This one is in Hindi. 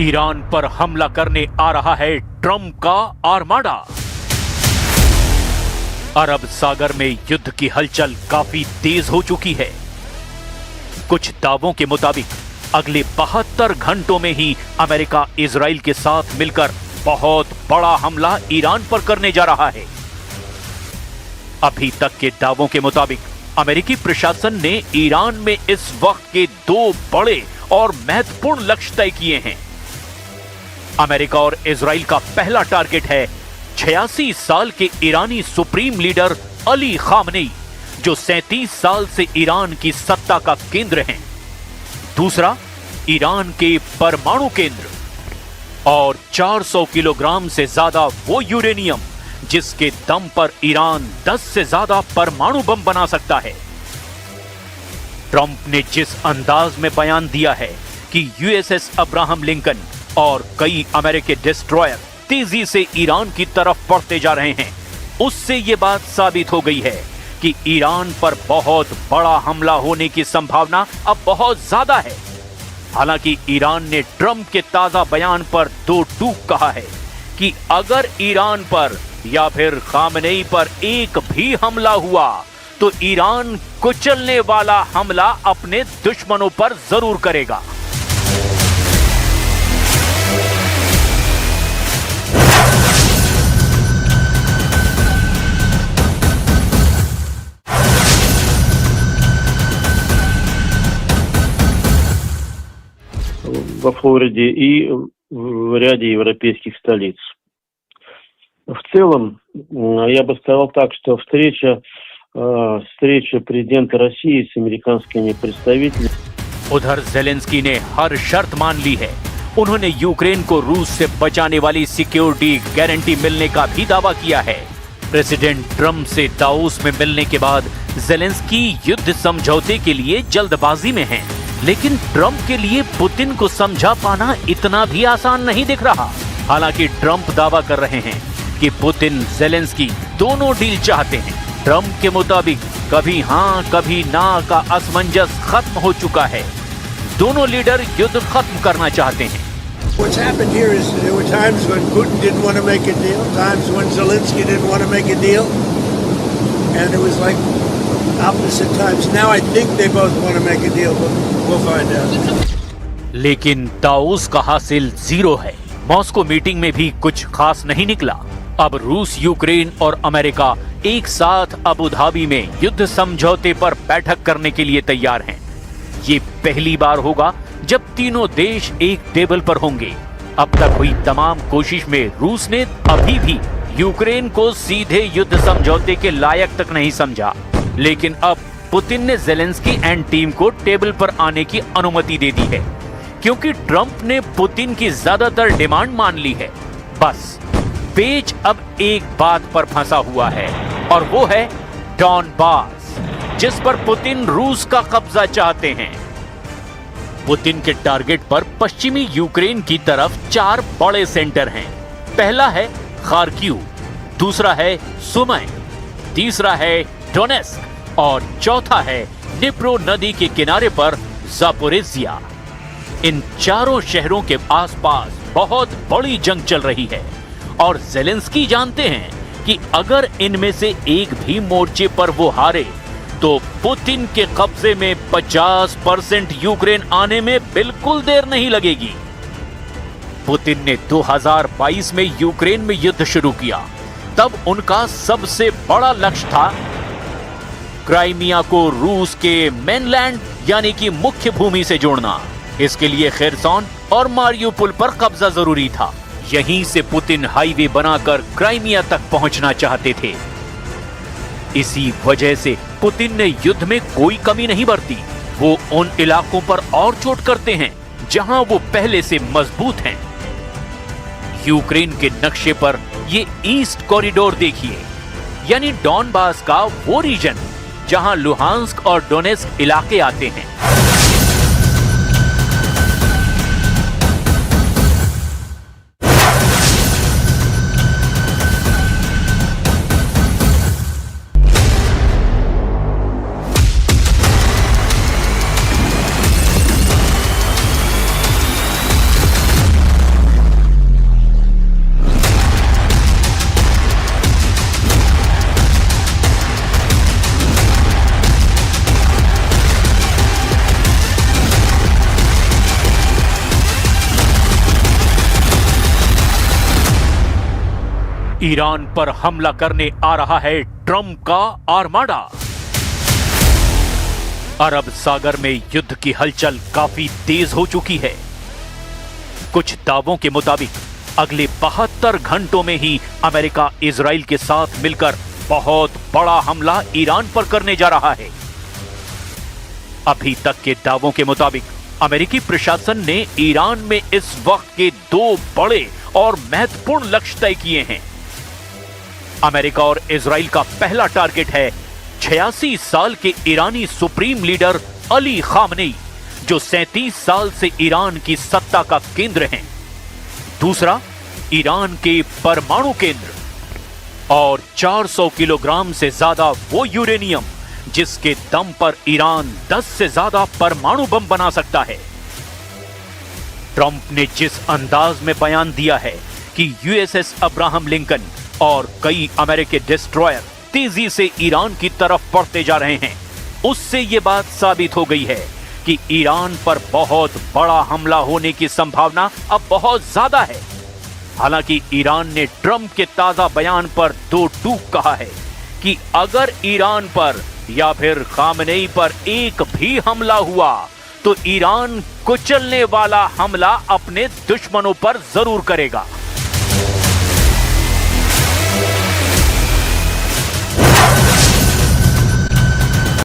ईरान पर हमला करने आ रहा है ट्रंप का आर्माडा। अरब सागर में युद्ध की हलचल काफी तेज हो चुकी है। कुछ दावों के मुताबिक अगले 72 घंटों में ही अमेरिका इजराइल के साथ मिलकर बहुत बड़ा हमला ईरान पर करने जा रहा है। अभी तक के दावों के मुताबिक अमेरिकी प्रशासन ने ईरान में इस वक्त के 2 बड़े और महत्वपूर्ण लक्ष्य तय किए हैं। अमेरिका और इजराइल का पहला टारगेट है 86 साल के ईरानी सुप्रीम लीडर अली खामनेई, जो 37 साल से ईरान की सत्ता का केंद्र हैं। दूसरा, ईरान के परमाणु केंद्र और 400 किलोग्राम से ज्यादा वो यूरेनियम जिसके दम पर ईरान 10 से ज्यादा परमाणु बम बना सकता है। ट्रंप ने जिस अंदाज में बयान दिया है कि यूएसएस अब्राहम लिंकन और कई अमेरिकी डिस्ट्रॉयर तेजी से ईरान की तरफ बढ़ते जा रहे हैं, उससे यह बात साबित हो गई है कि ईरान पर बहुत बड़ा हमला होने की संभावना अब बहुत ज्यादा है। हालांकि ईरान ने ट्रंप के ताजा बयान पर 2 टूक कहा है कि अगर ईरान पर या फिर खामनेई पर एक भी हमला हुआ तो ईरान कुचलने वाला हमला अपने दुश्मनों पर जरूर करेगा। Во Флориде и в ряде европейских столиц. В целом, я бы сказал так, что встреча президента России с американскими представителями. उधर जेलेंस्की ने हर शर्त मान ली है। उन्होंने यूक्रेन को रूस से बचाने वाली सिक्योरिटी गारंटी मिलने का भी दावा किया है। प्रेसिडेंट ट्रंप से दावोस में मिलने के बाद जेलेंस्की युद्ध समझौते के लिए जल्दबाजी में हैं। लेकिन ट्रंप के लिए पुतिन को समझा पाना इतना भी आसान नहीं दिख रहा। हालांकि ट्रंप दावा कर रहे हैं कि पुतिन जेलेंस्की दोनों डील चाहते हैं। ट्रंप के मुताबिक कभी हां कभी ना का असमंजस खत्म हो चुका है। दोनों लीडर युद्ध खत्म करना चाहते हैं। What's happened here is there were times when Putin didn't want to make a deal, times when Zelensky didn't want to make a deal, and it was like opposite times. Now I think they both want to make a deal, but we'll find out. लेकिन दावोस का हासिल 0 है। मॉस्को मीटिंग में भी कुछ खास नहीं निकला। अब रूस, यूक्रेन और अमेरिका एक साथ अबू धाबी में युद्ध समझौते पर बैठक करने के लिए तैयार हैं। ये पहली बार होगा जब तीनों देश एक टेबल पर होंगे। अब तक हुई तमाम कोशिश में रूस ने अभी भी यूक्रेन को सीधे युद्ध समझौते के लायक तक नहीं समझा। लेकिन अब पुतिन ने जेलेंस्की एंड टीम को टेबल पर आने की अनुमति दे दी है, क्योंकि ट्रंप ने पुतिन की ज्यादातर डिमांड मान ली है। बस पेच अब एक बात पर फंसा हुआ है और वो है डॉनबास, जिस पर पुतिन रूस का कब्जा चाहते हैं। पुतिन के टारगेट पर पश्चिमी यूक्रेन की तरफ 4 बड़े सेंटर हैं। पहला है खार्किव, दूसरा है सुमय, तीसरा है डोनेस्क और चौथा है निप्रो नदी के किनारे पर जापोरेजिया। इन चारों शहरों के आसपास बहुत बड़ी जंग चल रही है और जेलेंस्की जानते हैं कि अगर इनमें से एक भी मोर्चे पर वो हारे तो पुतिन के कब्जे में 50% यूक्रेन आने में बिल्कुल देर नहीं लगेगी। पुतिन ने 2022 में यूक्रेन में युद्ध शुरू किया। तब उनका सबसे बड़ा लक्ष्य था क्राइमिया को रूस के मेनलैंड यानी कि मुख्य भूमि से जोड़ना। इसके लिए खेरसॉन और मारियुपोल पर कब्जा जरूरी था। यहीं से पुतिन हाईवे बनाकर क्राइमिया तक पहुंचना चाहते थे। इसी वजह से पुतिन ने युद्ध में कोई कमी नहीं बरती। वो उन इलाकों पर और चोट करते हैं जहां वो पहले से मजबूत हैं। यूक्रेन के नक्शे पर ये ईस्ट कॉरिडोर देखिए, यानी डॉनबास का वो रीजन जहां लुहांस्क और डोनेस्क इलाके आते हैं। ईरान पर हमला करने आ रहा है ट्रंप का आर्माडा। अरब सागर में युद्ध की हलचल काफी तेज हो चुकी है। कुछ दावों के मुताबिक अगले 72 घंटों में ही अमेरिका इजराइल के साथ मिलकर बहुत बड़ा हमला ईरान पर करने जा रहा है। अभी तक के दावों के मुताबिक अमेरिकी प्रशासन ने ईरान में इस वक्त के 2 बड़े और महत्वपूर्ण लक्ष्य तय किए हैं। अमेरिका और इजराइल का पहला टारगेट है 86 साल के ईरानी सुप्रीम लीडर अली खामनेई, जो 37 साल से ईरान की सत्ता का केंद्र हैं। दूसरा, ईरान के परमाणु केंद्र और 400 किलोग्राम से ज्यादा वो यूरेनियम जिसके दम पर ईरान 10 से ज्यादा परमाणु बम बना सकता है। ट्रंप ने जिस अंदाज में बयान दिया है कि यूएसएस अब्राहम लिंकन और कई अमेरिकी डिस्ट्रॉयर तेजी से ईरान की तरफ बढ़ते जा रहे हैं, उससे यह बात साबित हो गई है कि ईरान पर बहुत बड़ा हमला होने की संभावना अब बहुत ज्यादा है। हालांकि ईरान ने ट्रंप के ताजा बयान पर 2 टूक कहा है कि अगर ईरान पर या फिर खामनेई पर एक भी हमला हुआ तो ईरान कुचलने वाला हमला अपने दुश्मनों पर जरूर करेगा।